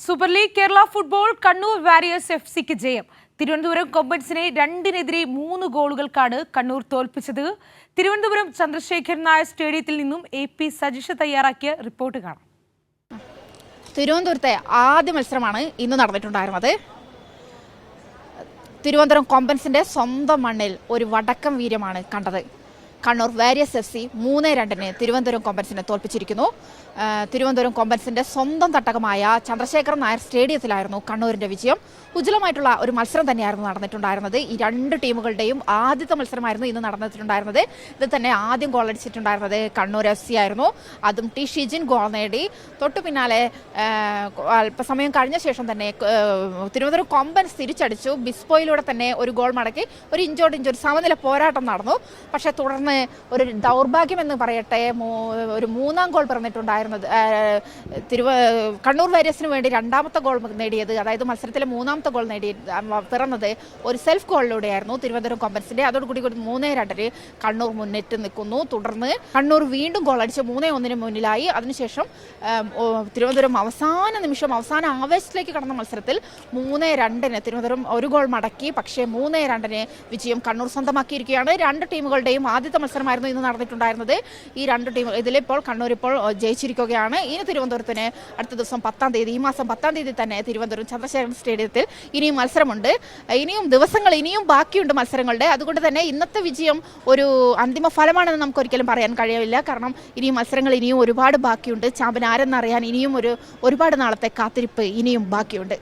Super league Kerala football Kannur warriors എഫ്സിക്ക് ജയം. തിരുവനന്തപുരം കൊമ്പൻസിനെ 2-നെതിരെ 3 ഗോളുകൾക്കാണ് കണ്ണൂർ തോൽപ്പിച്ചത്. തിരുവനന്തപുരം ചന്ദ്രശേഖരൻ നായർ സ്റ്റേഡിയത്തിൽ നിന്നും AP സജിഷ തയ്യാറാക്കിയ റിപ്പോർട്ട് കാണാം. തിരുവനന്തപുരത്തെ ആദ്യ മത്സരമാണ് ഇന്ന് നടന്നിട്ടുണ്ടായിരുന്നത്. തിരുവനന്തപുരം കൊമ്പൻസിന്റെ സ്വന്തം മണ്ണിൽ ഒരു വടക്കം വീര്യമാണ് കണ്ടത്. കണ്ണൂർ വാരിയേഴ്സ് FC 3-2 തിരുവനന്തപുരം കൊമ്പൻസിനെ തോൽപ്പിച്ചിരിക്കുന്നു. തിരുവനന്തപുരം കൊമ്പൻസിന്റെ സ്വന്തം തട്ടകമായ ചന്ദ്രശേഖരൻ നായർ സ്റ്റേഡിയത്തിലായിരുന്നു കണ്ണൂരിന്റെ വിജയം. ഉജ്ജ്വലമായിട്ടുള്ള ഒരു മത്സരം തന്നെയായിരുന്നു നടന്നിട്ടുണ്ടായിരുന്നത്. ഈ രണ്ട് ടീമുകളുടെയും ആദ്യത്തെ മത്സരമായിരുന്നു ഇന്ന് നടന്നിട്ടുണ്ടായിരുന്നത്. ഇത് തന്നെ ആദ്യം ഗോൾ അടിച്ചിട്ടുണ്ടായിരുന്നത് കണ്ണൂർ FC ആയിരുന്നു. അതും ടി ഷിജിൻ ഗോൾ നേടി. തൊട്ടു പിന്നാലെ അല്പസമയം കഴിഞ്ഞ ശേഷം തന്നെ തിരുവനന്തപുരം കൊമ്പൻസ് തിരിച്ചടിച്ചു. ബിസ്പോയിലൂടെ തന്നെ ഒരു ഗോൾ മടക്കി ഒരു ഇഞ്ചോടിഞ്ച് ഒരു സമനില പോരാട്ടം നടന്നു. പക്ഷേ തുടർന്ന് ഒരു ദൗർഭാഗ്യം എന്ന് പറയട്ടെ, ഒരു മൂന്നാം ഗോൾ പിറന്നിട്ടുണ്ടായിരുന്നത് കണ്ണൂർ വാരിയേഴ്സിന് വേണ്ടി രണ്ടാമത്തെ ഗോൾ നേടിയത്, അതായത് മത്സരത്തിലെ മൂന്നാമത്തെ ഗോൾ പിറന്നത് ഒരു സെൽഫ് ഗോളിലൂടെയായിരുന്നു തിരുവനന്തപുരം കൊമ്പൻസിന്റെ. അതോടുകൂടി 3-2 കണ്ണൂർ മുന്നിട്ട് നിൽക്കുന്നു. തുടർന്ന് കണ്ണൂർ വീണ്ടും ഗോൾ അടിച്ച് 3-1 മുന്നിലായി. അതിനുശേഷം തിരുവനന്തപുരം അവസാന ആവേശത്തിലേക്ക് കടന്ന മത്സരത്തിൽ 3-2 തിരുവനന്തപുരം ഒരു ഗോൾ മടക്കി. പക്ഷേ 3-2 വിജയം കണ്ണൂർ സ്വന്തമാക്കിയിരിക്കുകയാണ്. രണ്ട് ടീമുകളുടെയും ആദ്യത്തെ മത്സരമായിരുന്നു ഇന്ന് നടന്നിട്ടുണ്ടായിരുന്നത്. ഈ രണ്ട് ടീം ഇതിലിപ്പോൾ കണ്ണൂർ ഇപ്പോൾ ജയിച്ചിരിക്കുകയാണ്. ഇനി തിരുവനന്തപുരത്തിന് അടുത്ത ദിവസം 10-ാം തീയതി, ഈ മാസം 10-ാം തീയതി തന്നെ തിരുവനന്തപുരം ചന്ദ്രശേഖരൻ സ്റ്റേഡിയത്തിൽ ഇനിയും മത്സരമുണ്ട്. ഇനിയും ബാക്കിയുണ്ട് മത്സരങ്ങളുടെ. അതുകൊണ്ട് തന്നെ ഇന്നത്തെ വിജയം ഒരു അന്തിമ ഫലമാണെന്ന് നമുക്ക് ഒരിക്കലും പറയാൻ കഴിയില്ല. കാരണം ഇനിയും മത്സരങ്ങൾ ഇനിയും ഒരുപാട് ബാക്കിയുണ്ട്. ചാമ്പ്യൻ ആരെന്നറിയാൻ ഇനിയും ഒരുപാട് നാളത്തെ കാത്തിരിപ്പ് ഇനിയും ബാക്കിയുണ്ട്.